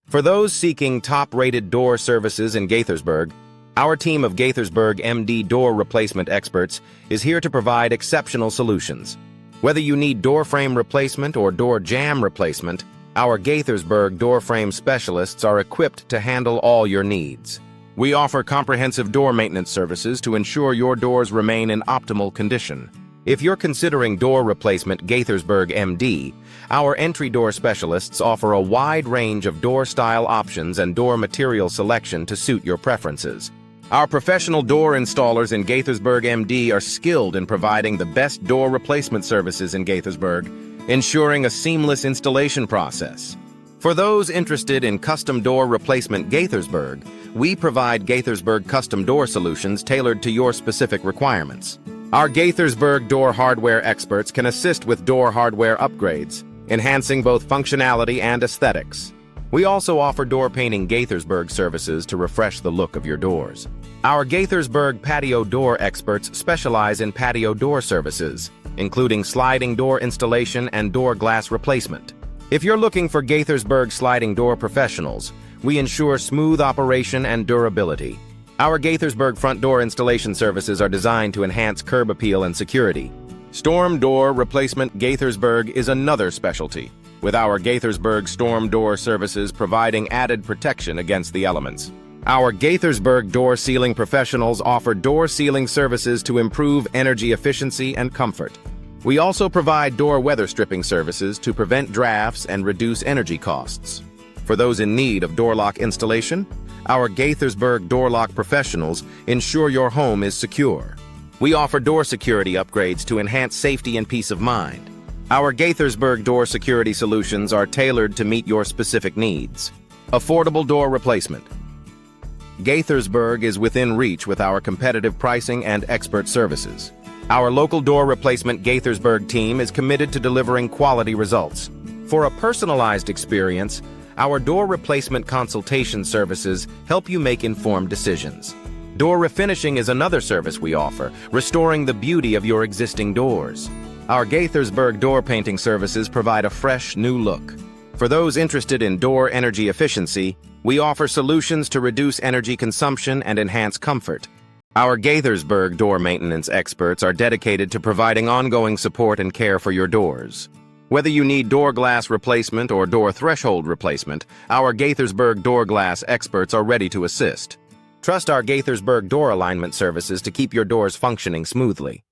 For those seeking top-rated door services in Gaithersburg, our team of Gaithersburg MD door replacement experts is here to provide exceptional solutions. Whether you need door frame replacement or door jamb replacement, our Gaithersburg door frame specialists are equipped to handle all your needs. We offer comprehensive door maintenance services to ensure your doors remain in optimal condition. If you're considering door replacement Gaithersburg MD, our entry door specialists offer a wide range of door style options and door material selection to suit your preferences. Our professional door installers in Gaithersburg MD are skilled in providing the best door replacement services in Gaithersburg, ensuring a seamless installation process. For those interested in custom door replacement Gaithersburg, we provide Gaithersburg custom door solutions tailored to your specific requirements. Our Gaithersburg door hardware experts can assist with door hardware upgrades, enhancing both functionality and aesthetics. We also offer door painting Gaithersburg services to refresh the look of your doors. Our Gaithersburg patio door experts specialize in patio door services, including sliding door installation and door glass replacement. If you're looking for Gaithersburg sliding door professionals, we ensure smooth operation and durability. Our Gaithersburg front door installation services are designed to enhance curb appeal and security. Storm door replacement Gaithersburg is another specialty, with our Gaithersburg storm door services providing added protection against the elements. Our Gaithersburg door sealing professionals offer door sealing services to improve energy efficiency and comfort. We also provide door weather stripping services to prevent drafts and reduce energy costs. For those in need of door lock installation, our Gaithersburg door lock professionals ensure your home is secure. We offer door security upgrades to enhance safety and peace of mind. Our Gaithersburg door security solutions are tailored to meet your specific needs. Affordable door replacement. Gaithersburg is within reach with our competitive pricing and expert services. Our local door replacement Gaithersburg team is committed to delivering quality results. For a personalized experience, our door replacement consultation services help you make informed decisions. Door refinishing is another service we offer, restoring the beauty of your existing doors. Our Gaithersburg door painting services provide a fresh, new look. For those interested in door energy efficiency, we offer solutions to reduce energy consumption and enhance comfort. Our Gaithersburg door maintenance experts are dedicated to providing ongoing support and care for your doors. Whether you need door glass replacement or door threshold replacement, our Gaithersburg door glass experts are ready to assist. Trust our Gaithersburg door alignment services to keep your doors functioning smoothly.